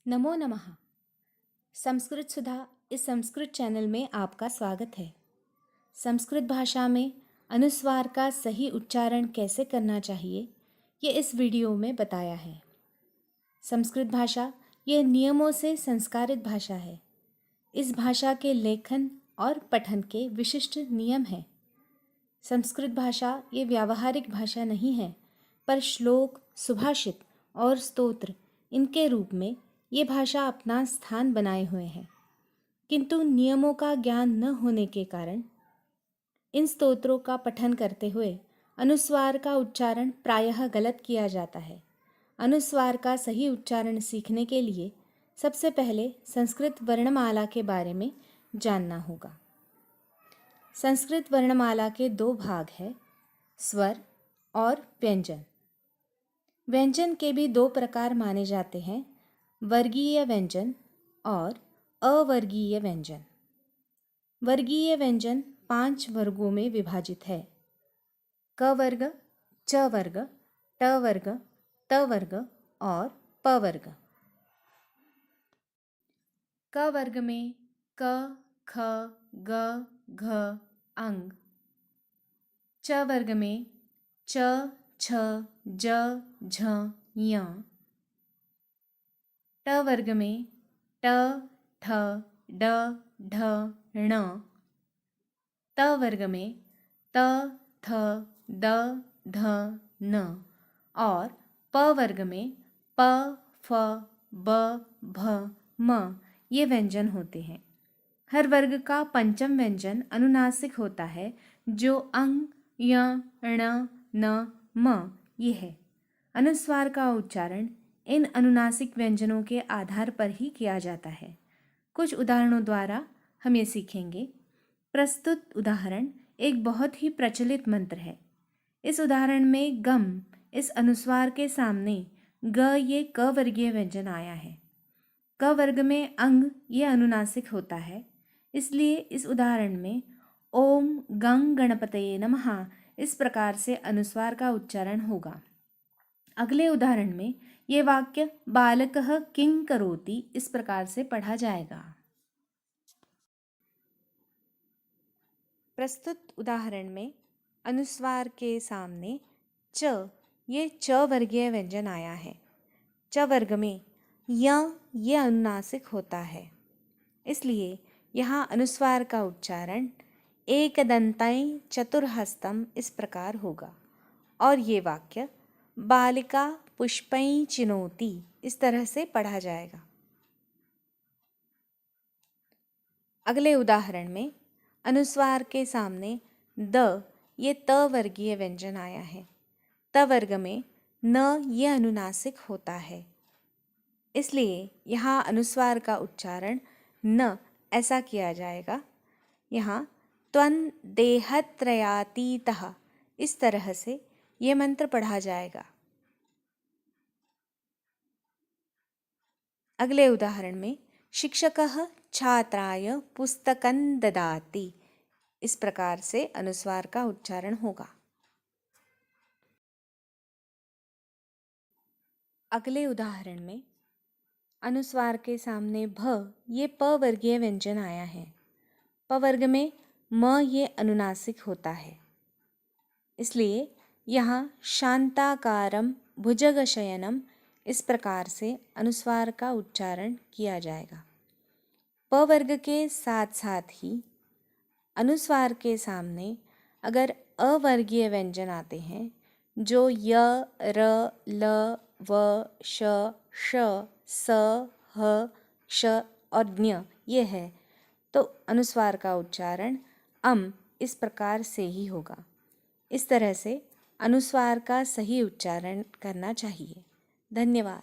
नमो नमः। संस्कृत सुधा इस संस्कृत चैनल में आपका स्वागत है। संस्कृत भाषा में अनुस्वार का सही उच्चारण कैसे करना चाहिए, ये इस वीडियो में बताया है। संस्कृत भाषा ये नियमों से संस्कारित भाषा है। इस भाषा के लेखन और पठन के विशिष्ट नियम हैं। संस्कृत भाषा ये व्यावहारिक भाषा नहीं है, पर श्लोक, सुभाषित और स्तोत्र इनके रूप में ये भाषा अपना स्थान बनाए हुए है। किंतु नियमों का ज्ञान न होने के कारण इन स्तोत्रों का पठन करते हुए अनुस्वार का उच्चारण प्रायः गलत किया जाता है। अनुस्वार का सही उच्चारण सीखने के लिए सबसे पहले संस्कृत वर्णमाला के बारे में जानना होगा। संस्कृत वर्णमाला के दो भाग हैं, स्वर और व्यंजन। व्यंजन के भी दो प्रकार माने जाते हैं, वर्गीय व्यंजन और अवर्गीय व्यंजन। वर्गीय व्यंजन 5 वर्गों में विभाजित है, क वर्ग, च वर्ग, ट वर्ग, त वर्ग और प वर्ग। क वर्ग में क, ख, ग, घ, अंग। च वर्ग में च, छ, ज, झ, ञ। ट वर्ग में ट, ठ, ड, ढ, ण। त वर्ग में त, थ, द, ध, न और प वर्ग में प, फ, ब, भ, म ये व्यंजन होते हैं। हर वर्ग का पंचम व्यंजन अनुनासिक होता है, जो अंग, य, ण, न, म ये है। अनुस्वार का उच्चारण इन अनुनासिक व्यंजनों के आधार पर ही किया जाता है। कुछ उदाहरणों द्वारा हम ये सीखेंगे। प्रस्तुत उदाहरण एक बहुत ही प्रचलित मंत्र है। इस उदाहरण में गम इस अनुस्वार के सामने ग ये क वर्गीय व्यंजन आया है। क वर्ग में अंग ये अनुनासिक होता है, इसलिए इस उदाहरण में ओम गंग गणपतये नमः इस प्रकार से अनुस्वार का उच्चारण होगा। अगले उदाहरण में ये वाक्य बालकः किं करोति इस प्रकार से पढ़ा जाएगा। प्रस्तुत उदाहरण में अनुस्वार के सामने च ये च वर्गीय व्यंजन आया है। च वर्ग में य ये अनुनासिक होता है, इसलिए यहाँ अनुस्वार का उच्चारण एकदंतै चतुर्हस्तम इस प्रकार होगा और ये वाक्य बालिका पुष्पै चिनोति इस तरह से पढ़ा जाएगा। अगले उदाहरण में अनुस्वार के सामने द ये त वर्गीय व्यंजन आया है। त वर्ग में न ये अनुनासिक होता है, इसलिए यहाँ अनुस्वार का उच्चारण न ऐसा किया जाएगा। यहाँ त्वं देहत्रयातीतः इस तरह से ये मंत्र पढ़ा जाएगा। अगले उदाहरण में शिक्षकः छात्राय पुस्तकं ददाति इस प्रकार से अनुस्वार का उच्चारण होगा। अगले उदाहरण में अनुस्वार के सामने भ ये प वर्गीय व्यंजन आया है। प वर्ग में म ये अनुनासिक होता है, इसलिए यहाँ शांताकारम भुजगशयनम इस प्रकार से अनुस्वार का उच्चारण किया जाएगा। प वर्ग के साथ साथ ही अनुस्वार के सामने अगर अवर्गीय व्यंजन आते हैं, जो य, र, ल, व, श, श, स, ह, श और ज्ञ ये है, तो अनुस्वार का उच्चारण इस प्रकार से ही होगा। इस तरह से अनुस्वार का सही उच्चारण करना चाहिए। धन्यवाद।